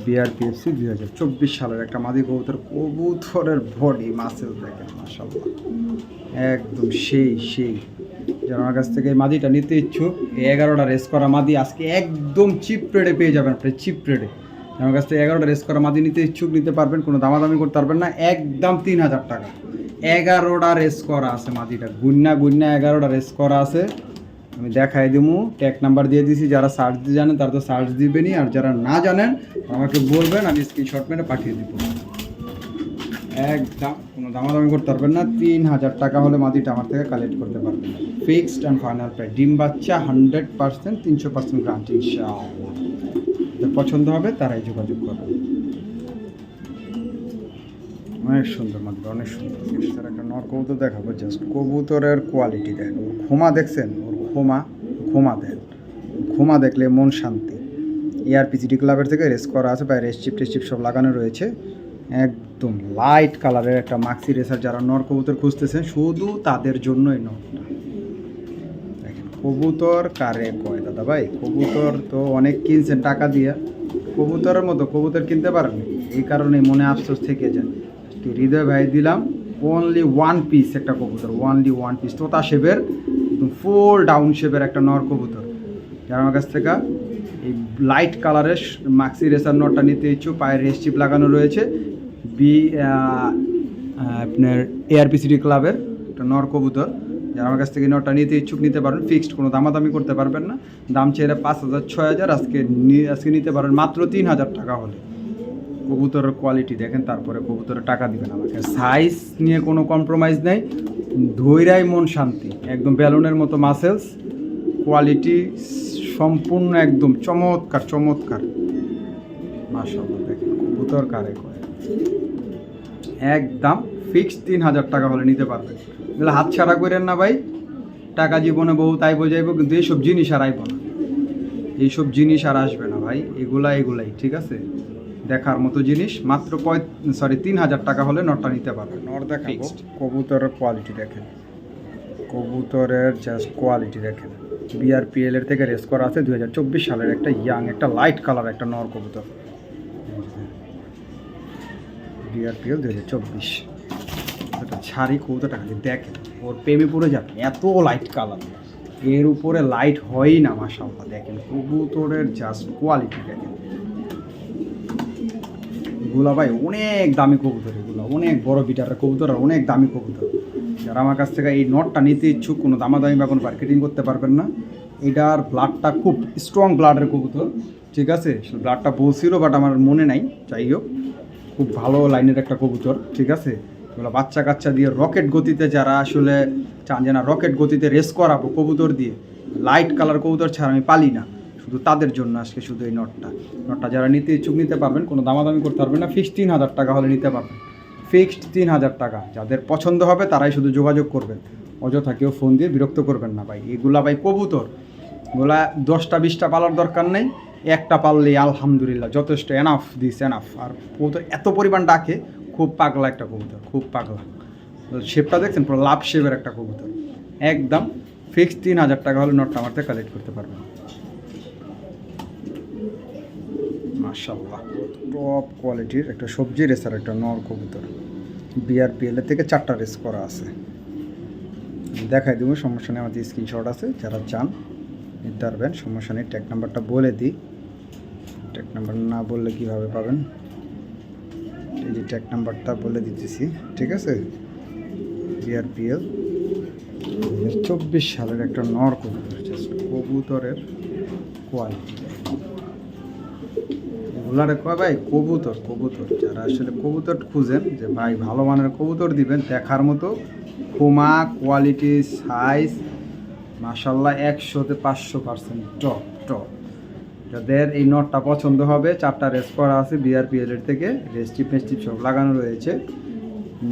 বিআরপিএফসি 2024 সালের একটা মাদি কবুতর। কবুতরের বডি মাসেল দেখেন মাশাআল্লাহ, একদম সেই। যারা আমার কাছ থেকে এই মাদিটা নিতে ইচ্ছুক, এই 11টা রেস করা মাদি আজকে একদম চিপ রেটে পেয়ে যাবেন, প্রায় চিপ রেটে। আমার কাছ থেকে 11টা রেস করা মাদি নিতে ইচ্ছুক নিতে পারবেন, কোনো দামাদামি করতে পারবেন না, একদম 3,000 টাকা। 11টা রেস করা আছে মাদিটা, গুন্না 11টা রেস করা আছে। আমি দেখাই দেবো, ট্যাগ নাম্বার দিয়ে দিয়েছি, যারা সার্চ দিয়ে জানেন তারা তো সার্চ দিবেনই, আর যারা না জানেন আমাকে বলবেন, আমি স্ক্রিনশট মেরে পাঠিয়ে দিব। একদম কোনো দামাদামি করতে পারবেন না, 3,000 টাকা হলে মাদিটা আমার থেকে কালেক্ট করতে পারবেন, ফিক্সড অ্যান্ড ফাইনাল প্রাইস। ডিম বাচ্চা 100%, 300% গ্যারান্টি ইনশাআল্লাহ। পছন্দ হবে তারাই যোগাযোগ করবেন। অনেক সুন্দর মাত্র, অনেক সুন্দর। স্যার একটা নর কবুতর দেখাবো, জাস্ট কবুতরের কোয়ালিটি দেখেন, ওর খোমা দেখছেন, ওর খোমা দেন, খোমা দেখলে মন শান্তি। এআরপিসিডি ক্লাবের থেকে রেস করা আছে, প্রায় রেসচিপ সব লাগানো রয়েছে। একদম লাইট কালারের একটা মাক্সি রেসার, যারা নর কবুতর খুঁজতেছেন শুধু তাদের জন্যই নরটা দেখেন। কবুতর কারে কয় দাদা ভাই, কবুতর তো অনেক কিনছেন টাকা দিয়ে, কবুতরের মতো কবুতর কিনতে পারেন, এই কারণে মনে আফসোস থেকে যায়। হৃদয় ভাই দিলাম অনলি 1 পিস একটা কবুতর, অনলি 1 পিস, তোতা শেপের, ফুল ডাউন শেপের একটা নর কবুতর। যারা আমার কাছ থেকে এই লাইট কালারের মাক্সি রেসার নটটা নিতে ইচ্ছুক, পায়ের রেসচিপ লাগানো রয়েছে, আপনার এআরপিসিডি ক্লাবের একটা নর কবুতর। যারা আমার কাছ থেকে নটটা নিতে ইচ্ছুক নিতে পারবেন, ফিক্সড, কোনো দামাদামি করতে পারবেন না। দাম চেয়ে 5,000 6,000, আজকে নিতে পারেন মাত্র 3,000 টাকা হলে। কবুতরের কোয়ালিটি দেখেন, তারপরে কবুতরের টাকা দিবেন আমাকে। সাইজ নিয়ে কোনো কম্প্রোমাইজ নেই, ধৈরাই মন শান্তি, একদম বেলুনের মতো মাসেলস, কোয়ালিটি সম্পূর্ণ একদম চমৎকার। মাশাআল্লাহ দেখেন, কবুতর কারে কয়, একদম ফিক্সড 3,000 টাকা হলে নিতে পারবেন। এগুলো হাত ছাড়া করেন না ভাই, টাকা জীবনে বহু তাই বোঝাইব, কিন্তু এইসব জিনিস আর আইব না, এইসব জিনিস আর আসবে না ভাই, এগুলাই ঠিক আছে। দেখার মতো জিনিস, মাত্র 3,000 টাকা হলে নটটা নিতে পারবেন। নট দেখাবো, কবুতরের কোয়ালিটি দেখেন, কবুতরের জাস্ট কোয়ালিটি দেখেন। বিআরপিএল এর থেকে রেস করা আছে, 2024 সালের একটা ইয়াং, একটা লাইট কালার একটা নর কবুতর। বিআরপিএল 2024, এটা ছাড়ি কবুতরটা খালি দেখেন, ওর প্রেমে পড়ে যাবে, এত লাইট কালার, এর উপরে লাইট হয়ই না। মাশাআল্লাহ দেখেন কবুতরের জাস্ট কোয়ালিটি দেখেন। এগুলা ভাই অনেক দামি কবুতর, এগুলো অনেক বড় বিটারের কবুতর, আর অনেক দামি কবুতর। যারা আমার কাছ থেকে এই নটটা নিতে ইচ্ছুক, কোনো দামাদামি বা কোনো মার্কেটিং করতে পারবেন না। এটার ব্লাডটা খুব স্ট্রং ব্লাডের কবুতর, ঠিক আছে। ব্লাডটা বলছিল বাট আমার মনে নাই, যাই হোক, খুব ভালো লাইনের একটা কবুতর, ঠিক আছে। এগুলো বাচ্চা কাচ্চা দিয়ে রকেট গতিতে, যারা আসলে চান যে না রকেট গতিতে রেস করাবো কবুতর দিয়ে, লাইট কালার কবুতর ছাড়া আমি পালি না, শুধু তাদের জন্য আজকে শুধু এই নটটা যারা নিতে ইচ্ছুক নিতে পারবেন, কোনো দামাদামি করতে পারবেন না, ফিক্সড 3,000 টাকা হলে নিতে পারবেন, ফিক্সড 3,000 টাকা। যাদের পছন্দ হবে তারাই শুধু যোগাযোগ করবেন, অযথা কেউ ফোন দিয়ে বিরক্ত করবেন না ভাই। এগুলা ভাই কবুতর, এগুলা 10টা 20টা পালার দরকার নেই, একটা পাললেই আলহামদুলিল্লাহ যথেষ্ট, এনাফ। আর কবুতর এত পরিমাণ ডাকে, খুব পাগলা একটা কবুতর, খুব পাগলা। শেপটা দেখছেন, পুরো লাভ শেপের একটা কবুতর, একদম ফিক্সড 3,000 টাকা হলে নটটা আমার থেকে কালেক্ট করতে পারবেন। মাশাআল্লাহ টপ কোয়ালিটির একটা সবজি রেসার একটা নর কবুতর, বিআরপিএল এর থেকে 4টা রেস করা আছে, দেখাই দেবো, সমস্যা নেই, আমাদের স্ক্রিনশট আছে, যারা চান নিতে পারবেন, সমস্যা নেই। ট্যাগ নাম্বারটা বলে দিই, ট্যাগ নাম্বার না বললে কীভাবে পাবেন। এই যে ট্যাগ নাম্বারটা বলে দিতেছি, ঠিক আছে। বিআরপিএল 2024 সালের একটা নর কবুতর, জাস্ট কবুতরের কোয়ালিটি এগুলারে কয় ভাই কবুতর। যারা আসলে কবুতর খুঁজেন যে ভাই ভালো মানের কবুতর দিবেন, দেখার মতো খোমা, কোয়ালিটি, সাইজ মাশাল্লাহ 100-তে 500% টপ। যাদের এই নটটা পছন্দ হবে, 4টা রেস করা আছে বিআরপিএল এর থেকে, রেস্টিপ সব লাগানো রয়েছে।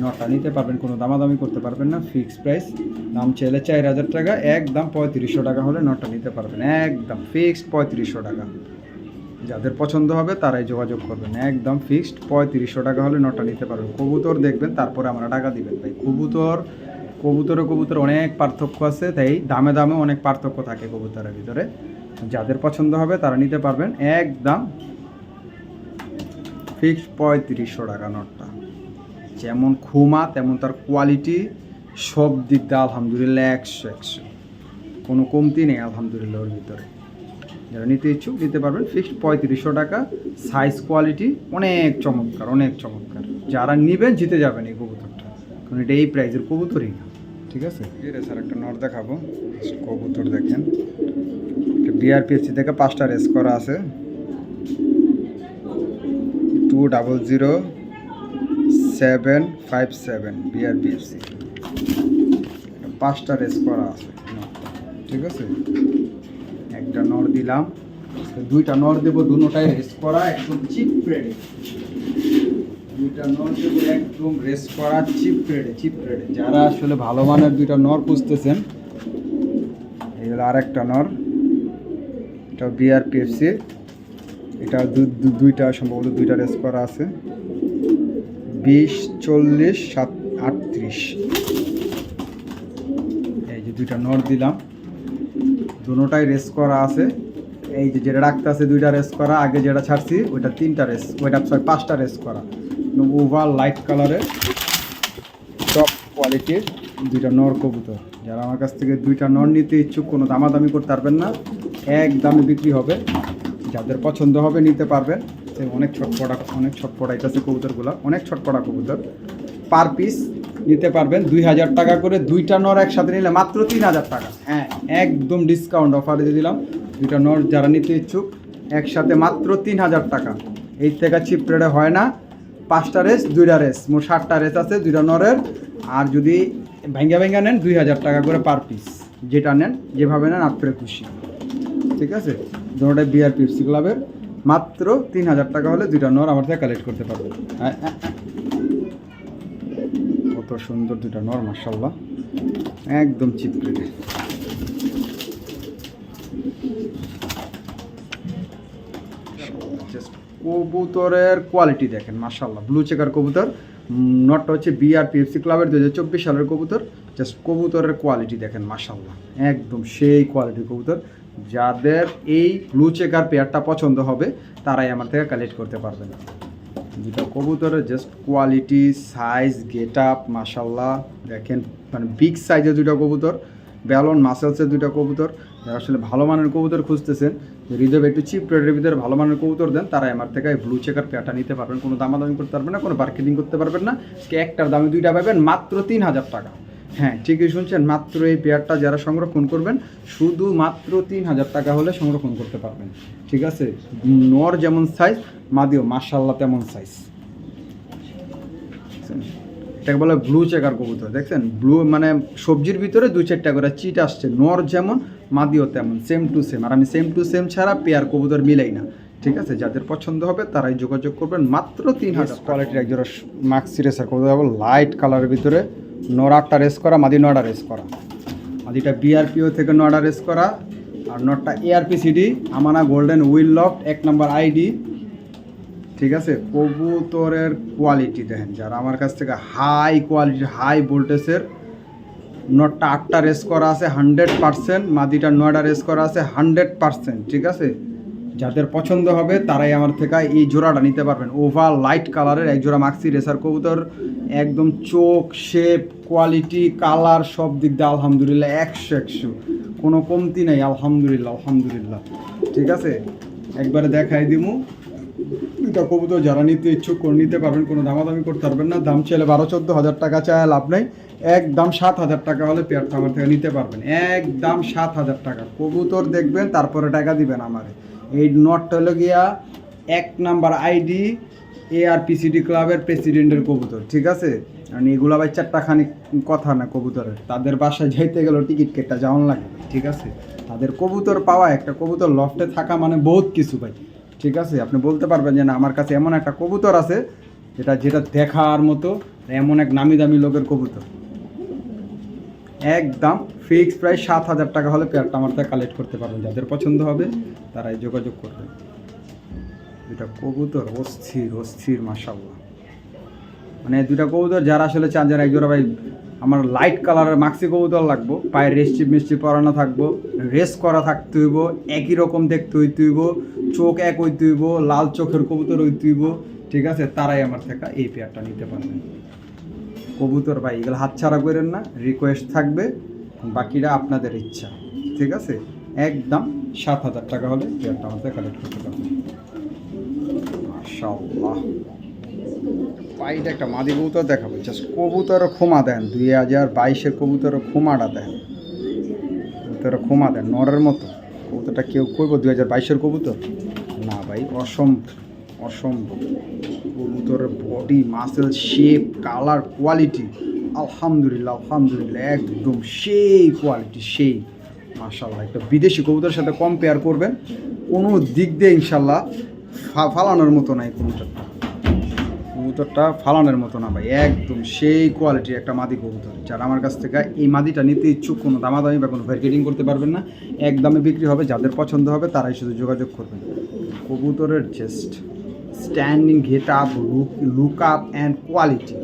নটটা নিতে পারবেন, কোনো দামাদামি করতে পারবেন না, ফিক্স প্রাইস। দাম চাইলে 4000 টাকা, একদম 3500 টাকা হলে নটটা নিতে পারবেন, একদম ফিক্সড 3500 টাকা। যাদের পছন্দ হবে তারাই যোগাযোগ করবেন, একদম ফিক্সড 3500 টাকা হলে নটটা নিতে পারবেন। কবুতর দেখবেন, তারপরে আমরা টাকা দিবেন ভাই। কবুতর অনেক পার্থক্য আছে, তাই দামে অনেক পার্থক্য থাকে কবুতরের ভিতরে। যাদের পছন্দ হবে তারা নিতে পারবেন, একদম ফিক্সড 3500 টাকা নটটা। যেমন খুমা তেমন তার কোয়ালিটি, সব দিক দিয়ে আলহামদুলিল্লাহ 100 কোনো কমতি নেই আলহামদুলিল্লাহ ওর ভিতরে। যারা নিতে ইচ্ছুক নিতে পারবেন, ফিক্সড 3500 টাকা। সাইজ কোয়ালিটি অনেক চমৎকার। যারা নেবেন জিতে যাবেন এই কবুতরটা, কারণ এটা এই প্রাইজের কবুতরই না, ঠিক আছে। স্যার একটা নর দেখাবো, কবুতর দেখেন। বিআরপিএসসি থেকে 5টা রেস করা আছে, 200757 বিআরপিএসসি, 5টা রেস করা আছে, ঠিক আছে। একটা নর দিলাম, 2টা নর দেবো, দুটোটাই রেস করা, একদম চিপ রেডে। 2টা নর দেবো একদম রেস করা, চিপ রেডে। যারা আসলে ভালো মানের 2টা নর খুঁজতেছেন, এই হলো আরেকটা নর, এটা বিআরপিএফসি, এটা 2টা সম্ভবত 2টা রেস করা আছে, 20, 40, 38। এই যে 2টা নর দিলাম, দুটোটাই রেস করা আছে। এই যে যেটা রাখতে আছে 2টা রেস করা, আগে যেটা ছাড়ছি ওইটা 3টা রেস, ওইটা 5টা রেস করা। ওভার লাইট কালারের টপ কোয়ালিটির 2টা নর কবুতর। যারা আমার কাছ থেকে 2টা নর নিতে ইচ্ছুক, কোনো দামাদামি করতে পারবেন না, এক দামে বিক্রি হবে। যাদের পছন্দ হবে নিতে পারবেন। অনেক ছটপটা আছে কবুতরগুলো, অনেক ছটপটা কবুতর। পার পিস নিতে পারবেন 2000 টাকা করে। 2টা নর একসাথে নিলে মাত্র 3000 টাকা। হ্যাঁ, একদম ডিসকাউন্ট অফারে দিয়ে দিলাম। 2টা নর যারা নিতে ইচ্ছুক একসাথে মাত্র 3000 টাকা। এই থেকে চিপ রেটে হয় না। 5টা রেস, 2টা রেস, মোট 7টা রেস আছে 2টা নরের। আর যদি ভেঙ্গা নেন 2000 টাকা করে পার পিস, যেটা নেন যেভাবে নেন আপনার খুশি, ঠিক আছে। দুটোটাই বিআরপিএফসি ক্লাবের, মাত্র 3000 টাকা হলে 2টা নর আমার থেকে কালেক্ট করতে পারবেন। কত সুন্দর 2টা নর মাশাআল্লাহ, একদম চিপ রেটে। কবুতরের কোয়ালিটি দেখেন মাশাআল্লাহ, ব্লু চেকার কবুতর। নটটা হচ্ছে বিআরপিএফসি ক্লাবের 2024 সালের কবুতর। জাস্ট কবুতরের কোয়ালিটি দেখেন মাশাআল্লাহ, একদম সেই কোয়ালিটির কবুতর। যাদের এই ব্লু চেকার পেয়ারটা পছন্দ হবে তারাই আমার থেকে কালেক্ট করতে পারবেন। 2টা কবুতরের just quality, size, get up মাশাআল্লাহ দেখেন, মানে বিগ সাইজের 2টা কবুতর, ব্যালন মাসেলসের 2টা কবুতর। যারা আসলে ভালো মানের কবুতর খুঁজতেছেন, রিজার্ভ একটু চিপ রেটের ভিতরে ভালো মানের কবুতর দেন, তারাই আমার থেকে ব্লু চেকার পেয়ারটা নিতে পারবেন। কোনো দামাদামি করতে পারবেন না, কোনো মার্কেটিং করতে পারবেন না। একটার দামে 2টা পাবেন মাত্র 3000 টাকা। হ্যাঁ, ঠিকই শুনছেন, মাত্র এই পেয়ারটা যারা সংরক্ষণ করবেন শুধু মাত্র 3000 টাকা হলে সংরক্ষণ করতে পারবেন, ঠিক আছে। নর যেমন সাইজ, মাদিও মাশাআল্লাহ তেমন সাইজ। এটাকে বলে ব্লু চেকার কবুতর, দেখছেন ব্লু মানে সবজির ভিতরে 2-4টা করে চিট আসছে। নর যেমন মাদিও তেমন, সেম টু সেম। আর আমি সেম টু সেম ছাড়া পেয়ার কবুতর মিলাই না, ঠিক আছে। যাদের পছন্দ হবে তারাই যোগাযোগ করবেন, মাত্র 3000 কোয়ালিটির একজোড়া মাক্সি রেসার কবুতর, লাইট কালারের ভিতরে। নর 8টা রেস করা, মাদি 9টা রেস করা। মাদিটা বিআরপিও থেকে 9টা রেস করা, আর নটটা এআরপিসিডি আমানা গোল্ডেন উইল লক 1 নম্বর আইডি, ঠিক আছে। কবুতরের কোয়ালিটি দেখেন, যারা আমার কাছ থেকে হাই কোয়ালিটি, হাই ভোল্টেজের। নটটা 8টা রেস করা আছে 100%, মাদিটা 9টা রেস করা আছে 100%, ঠিক আছে। যাদের পছন্দ হবে তারাই আমার থেকে এই জোড়াটা নিতে পারবেন। ওভার লাইট কালারের এক জোড়া মাক্সি রেসার কবুতর, একদম চোখ, শেপ, কোয়ালিটি, কালার সব দিক দিয়ে আলহামদুলিল্লাহ 100 কোনো কমতি নেই, আলহামদুলিল্লাহ আলহামদুলিল্লাহ। ঠিক আছে, একবারে দেখাই দিমু। দুটা কবুতর যারা নিতে ইচ্ছুক করে নিতে পারবেন, কোনো দামাদামি করতে পারবেন না। দাম চাইলে 12-14 হাজার টাকা চায়, লাভ নেই। একদম 7,000 টাকা হলে পেয়ারটা আমার থেকে নিতে পারবেন, একদম 7,000 টাকা। কবুতর দেখবেন তারপরে টাকা দিবেন আমারে। এই নটটা হলো গিয়া 1 নাম্বার আইডি ARPCD ক্লাবের প্রেসিডেন্টের কবুতর। ঠিক আছে, আর এগুলো ভাই 4টা খানি কথা না কবুতরের, তাদের বাসায় যাইতে গেলেও টিকিট কেটে যাওয়ান লাগে। ঠিক আছে, তাদের কবুতর পাওয়া, একটা কবুতর লফটে থাকা মানে বহুত কিছু ভাই। ঠিক আছে, আপনি বলতে পারবেন যে না আমার কাছে এমন একটা কবুতর আছে যেটা দেখার মতো, এমন এক নামি দামি লোকের কবুতর। একদম ফিক্স প্রাইস 7,000 টাকা হলে পেয়ারটা আমার থেকে কালেক্ট করতে পারবেন। যাদের পছন্দ হবে তারাই যোগাযোগ করবেন। দুটা কবুতর অস্থির অস্থির মাশাআল্লাহ। মানে দুটা কবুতর যারা আসলে চান, যারা একজোড়া ভাই আমার লাইট কালারের মাক্সি কবুতর লাগবো, পায়ে রেস্ট মিষ্টি পরানো থাকবো, রেস করা থাকতে হইব, একই রকম দেখতে হইতে হইব, চোখ এক হইতে হইব, লাল চোখের কবুতর হইতে হইব। ঠিক আছে, তারাই আমার থেকে এই পেয়ারটা নিতে পারবেন। কবুতর ভাই এগুলো হাতছাড়া করেন না, রিকোয়েস্ট থাকবে, বাকিটা আপনাদের ইচ্ছা। ঠিক আছে, একদম 7,000 টাকা হলে পেয়ারটা আমার থেকে কালেক্ট করতে পারবেন। মাশাআল্লাহ, পাইটা একটা মাদি কবুতর দেখাবো, জাস্ট কবুতরের ক্ষমা দেন, 2022-এর কবুতরের ক্ষমাটা দেন, কবুতরের ক্ষমা দেন নরের মতো। কবুতরটা কেউ কইব 2022-এর কবুতর? না ভাই, অসম্ভব অসম্ভব। কবুতরের body, muscle, shape, colour, quality আলহামদুলিল্লাহ আলহামদুলিল্লাহ, একদম সেই কোয়ালিটি, সেই মাশাআল্লাহ। একটা বিদেশি কবুতরের সাথে কম্পেয়ার করবেন, কোনো দিক দিয়ে ইনশাল্লাহ ফালানোর মতো নাই কবুতরটা। কবুতরটা ফালানোর মতো না ভাই, একদম সেই কোয়ালিটির একটা মাদি কবুতর। যারা আমার কাছ থেকে এই মাদিটা নিতে ইচ্ছুক, কোনো দামাদামি বা কোনো মার্কেটিং করতে পারবেন না, একদমই বিক্রি হবে। যাদের পছন্দ হবে তারাই শুধু যোগাযোগ করবেন। কবুতরের just standing, get up, look up and quality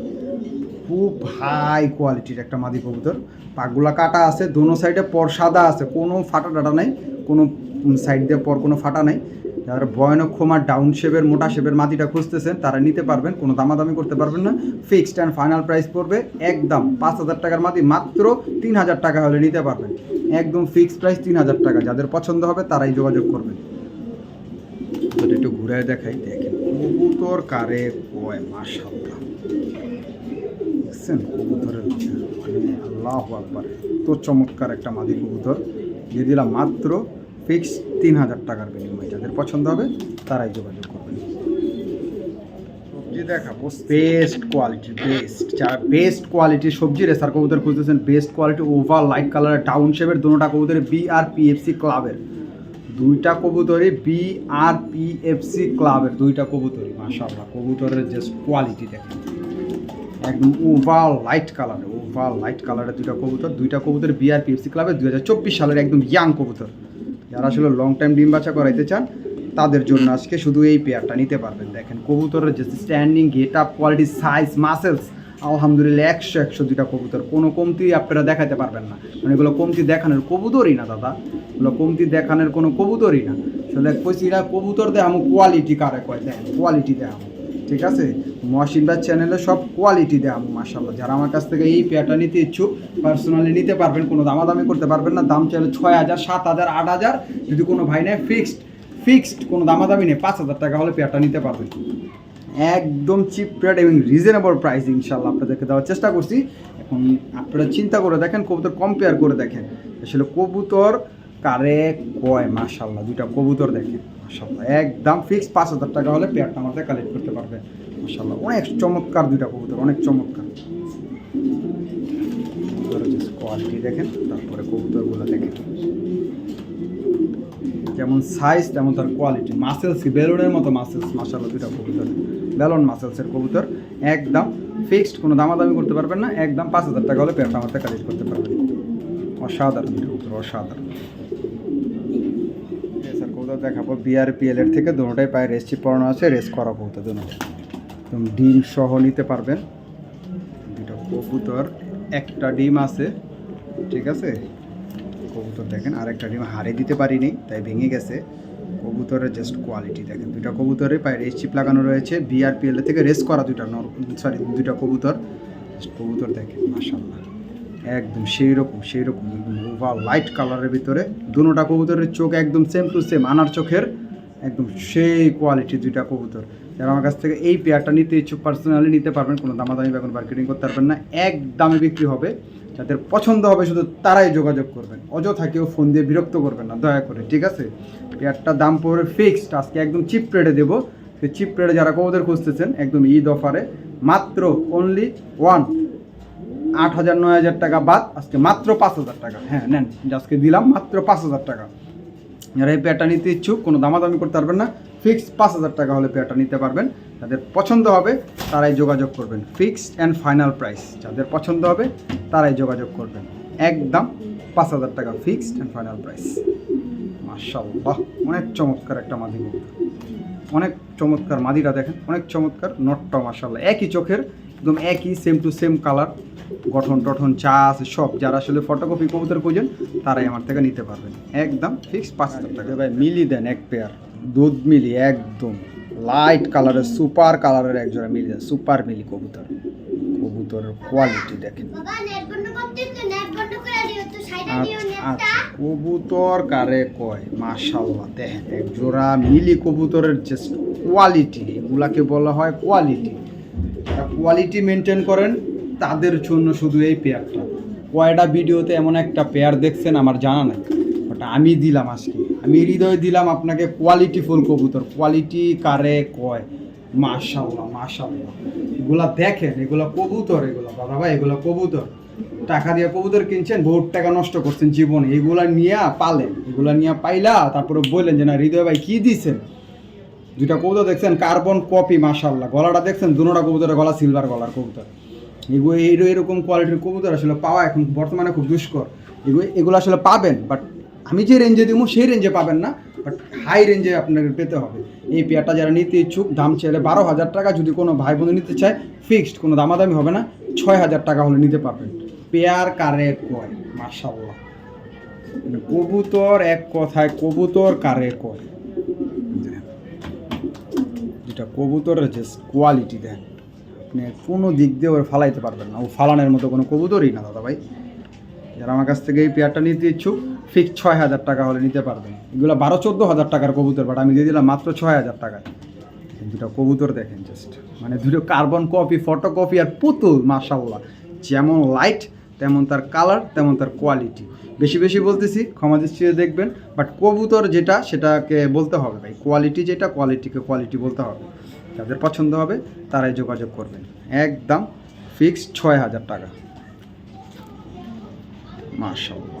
খুব হাই কোয়ালিটির একটা মাদি কবুতর। পাকগুলা কাটা আছে, দোনো সাইডে পর সাদা আছে, কোনো ফাটা টাটা নাই, কোনো সাইড দিয়ে পর কোনো ফাটা নাই। যারা ভয়ানক ক্ষমার ডাউন শেপের, মোটা শেপের মাটিটা খুঁজতেছেন তারা নিতে পারবেন, কোনো দামাদামি করতে পারবেন না। ফিক্সড অ্যান্ড ফাইনাল প্রাইস পড়বে একদম 5,000 টাকার মাটি, মাত্র 3,000 টাকা হলে নিতে পারবেন। একদম ফিক্সড প্রাইস 3,000 টাকা। যাদের পছন্দ হবে তারাই যোগাযোগ করবেন। একটু ঘুরে দেখাই, দেখেন কবুতর কারে কয় মাশাআল্লাহ। দেখছেন কবুতরের মানে আল্লাহু আকবার, তো চমৎকার একটা মাদি কবুতর দিয়ে দিলাম মাত্র ফিক্স 3,000 টাকার বিনিময়ে। যাদের পছন্দ হবে তারাই যোগাযোগ করবেন। সবজি দেখাবো বেস্ট কোয়ালিটি, যারা বেস্ট কোয়ালিটির সবজি রেসার কবুতর খুঁজতেছেন, বেস্ট কোয়ালিটি ওভার লাইট কালারের টাউন শেপের, দুটোটা কবুতরের BRPFC ক্লাবের, দুইটা কবুতরই BRPFC ক্লাবের দুইটা কবুতরই মাশাআল্লাহ। কবুতরের জাস্ট কোয়ালিটি দেখেন, একদম ওভার লাইট কালারের দুইটা কবুতর BRPFC ক্লাবের 2024 সালের একদম ইয়াং কবুতর। যারা আসলে লং টাইম ডিম বাচ্চা করাইতে চান তাদের জন্য আজকে শুধু এই পেয়ারটা নিতে পারবেন। দেখেন কবুতরের যে standing, get up, quality, size, muscles আলহামদুলিল্লাহ 100 দুইটা কবুতর, কোনো কমতি আপনারা দেখাতে পারবেন না। মানে এগুলো কমতি দেখানোর কবুতরই না দাদা, এগুলো কমতি দেখানোর কোনো কবুতরই না। আসলে কইছি না কবুতর দেয় আমি কোয়ালিটি কারে কয়, দেখেন কোয়ালিটি দেয় আমি। ঠিক আছে, মহসিন ভাই চ্যানেলে সব কোয়ালিটি দেয় আমি মাশাআল্লাহ। যারা আমার কাছ থেকে এই পেয়ারটা নিতে ইচ্ছুক পার্সোনালি নিতে পারবেন, কোনো দামাদামি করতে পারবেন না। দাম চাইলে 6,000, 7,000, 8,000, যদি কোনো ভাই নেয় ফিক্সড কোনো দামাদামি নেই, 5,000 টাকা হলে পেয়ারটা নিতে পারবেন। একদম চিপ রেট এবং রিজনেবল প্রাইস ইনশাল্লাহ আপনাদেরকে দেওয়ার চেষ্টা করছি। এখন আপনারা চিন্তা করে দেখেন, কবুতর কম্পেয়ার করে দেখেন আসলে কবুতর কারে কয় মাশাআল্লাহ। দুইটা কবুতর দেখেন মাশাআল্লাহ, একদম ফিক্সড 5,000 টাকা হলে পেয়ারটা আমাদের কালেক্ট করতে পারবেন মাশাআল্লাহ। অনেক চমৎকার দুইটা কবুতর, অনেক চমৎকার কোয়ালিটি দেখেন। তারপরে কবুতরগুলো দেখেন, যেমন সাইজ তেমন তার কোয়ালিটি, মাসেলস বেলুনের মতো মাসেলস মাশাআল্লাহ। দুইটা কবুতর বেলুন মাসেলসের কবুতর, একদম ফিক্সড, কোনো দামাদামি করতে পারবেন না। একদম 5,000 টাকা হলে পেয়ারটা আমাদের কালেক্ট করতে পারবেন। অসাধারণ দুটো কবুতর, অসাধারণ। স্যার কবুতর দেখাবো BRPL এর থেকে, দুটোটাই পায়ে রেস চিপ পরানো আছে, রেস করা কবুতর দুটোটা একদম ডিম সহ নিতে পারবেন। দুটো কবুতর, একটা ডিম আছে, ঠিক আছে। কবুতর দেখেন, আরেকটা ডিম হারে দিতে পারিনি তাই ভেঙে গেছে। কবুতরের জাস্ট কোয়ালিটি দেখেন, দুইটা কবুতরে পায়ে রেস চিপ লাগানো রয়েছে, BRPL থেকে রেস করা দুইটা কবুতর। কবুতর দেখেন মাশাআল্লাহ, একদম সেই রকম একদম ওভার লাইট কালারের ভিতরে দুটোটা কবুতরের চোখ একদম সেম টু সেম আনার চোখের একদম সেই কোয়ালিটি দুইটা কবুতর। যারা আমার কাছ থেকে এই পেয়ারটা নিতে ইচ্ছুক পার্সোনালি নিতে পারবেন, কোনো দামাদামি বা কোনো মার্কেটিং করতে পারবেন না, এক দামে বিক্রি হবে। যাদের পছন্দ হবে শুধু তারাই যোগাযোগ করবেন, অযথা কেউ ফোন দিয়ে বিরক্ত করবেন না দয়া করে, ঠিক আছে? পেয়ারটার দাম পড়বে ফিক্সড, আজকে একদম চিপ রেটে দেবো। সেই চিপ রেটে যারা কবুতর খুঁজতেছেন একদম ঈদ অফারে মাত্র অনলি 8,000-9,000 টাকা বাদ আজকে মাত্র 5,000 টাকা। হ্যাঁ নেন, আজকে দিলাম মাত্র 5,000 টাকা। যারা এই পেয়ারটা নিতে ইচ্ছুক কোনো দামাদামি করতে পারবেন না, ফিক্সড 5,000 টাকা হলে পেয়ারটা নিতে পারবেন। যাদের পছন্দ হবে তারাই যোগাযোগ করবেন, ফিক্সড অ্যান্ড ফাইনাল প্রাইস। যাদের পছন্দ হবে তারাই যোগাযোগ করবেন, একদম 5,000 টাকা ফিক্সড অ্যান্ড ফাইনাল প্রাইস। মাশাআল্লাহ, অনেক চমৎকার একটা মাদি কবুতর, অনেক চমৎকার মাদিটা দেখেন, অনেক চমৎকার। নটটা মাশাআল্লাহ একই চোখের, একদম একই সেম টু সেম কালার, গঠন টঠন চা আছে সব। যারা আসলে ফটোকপি কবুতর খুঁজেন তারাই আমার থেকে নিতে পারবেন, একদম ফিক্সড 5,000 টাকা। ভাই মিলি দেন এক পেয়ার, দুধ মিলি একদম লাইট কালারের সুপার কালারের এক জোড়া মিলি দেন, সুপার মিলি কবুতর। কবুতরের কোয়ালিটি দেখেন। আচ্ছা, কবুতর কারে কয় মাশাআল্লাহ দেখেন এক জোড়া মিলি কবুতরের যে কোয়ালিটি, এগুলাকে বলা হয় কোয়ালিটি। যারা কোয়ালিটি মেনটেন করেন তাদের জন্য শুধু এই পেয়ারটা। কয়টা ভিডিওতে এমন একটা পেয়ার দেখছেন আমার জানা নাই, বাট আমি দিলাম আজকে, আমি হৃদয় দিলাম আপনাকে কোয়ালিটিফুল কবুতর। কোয়ালিটি কারে কয় মাশাআল্লাহ মাশাআল্লাহ, এগুলা দেখেন, এগুলা কবুতর, এগুলা দাদা ভাই এগুলা কবুতর। টাকা দিয়ে কবুতর কিনছেন, বহুত টাকা নষ্ট করছেন জীবনে, এগুলা নিয়ে পালেন, এগুলা নিয়ে পাইলা তারপরে বললেন যে না হৃদয় ভাই কী দিছেন। দুইটা কবুতর দেখছেন কার্বন কপি মাশাআল্লাহ, গলাটা দেখছেন দুটোটা কবুতরের গলা সিলভার গলার কবুতর। এরকম কোয়ালিটির কবুতর আসলে পাওয়া এখন বর্তমানে খুব দুষ্কর। এগুলো আসলে পাবেন, বাট আমি যে রেঞ্জে দিব সেই রেঞ্জে পাবেন না, বাট হাই রেঞ্জে আপনাকে পেতে হবে। এই পেয়ারটা যারা নিতে ইচ্ছুক, দাম চাইলে 12,000 টাকা, যদি কোনো ভাই বোন নিতে চায় ফিক্সড, কোনো দামাদামি হবে না, 6,000 টাকা হলে নিতে পারবেন। পেয়ার কারে কয় মাশাআল্লাহ, কবুতর এক কথায় কবুতর কারে কয়। যেটা কবুতরের যে কোয়ালিটি দেন, আপনি কোনো দিক দিয়ে ওর ফালাইতে পারবেন না, ও ফালানোর মতো কোনো কবুতরই না দাদা ভাই। যারা আমার কাছ থেকে এই পেয়ারটা নিতে ইচ্ছুক ফিক্স 6,000 টাকা হলে নিতে পারবেন। এগুলো 12-14,000 টাকার কবুতর, বাট আমি দিয়ে দিলাম মাত্র 6,000 টাকায়। দুটো কবুতর দেখেন জাস্ট, মানে দুটো কার্বন কপি, ফটো কপি আর পুতুল মাশাআল্লাহ। যেমন লাইট তেমন তার কালার, তেমন তার কোয়ালিটি। বেশি বেশি বলতেছি, ক্ষমা দৃষ্টিতে দেখবেন, বাট কবুতর যেটা সেটাকে বলতে হবে ভাই, কোয়ালিটি যেটা কোয়ালিটিকে কোয়ালিটি বলতে হবে। যাদের পছন্দ হবে তারাই যোগাযোগ করবেন, একদম ফিক্সড 6,000 টাকা মাশাআল্লাহ।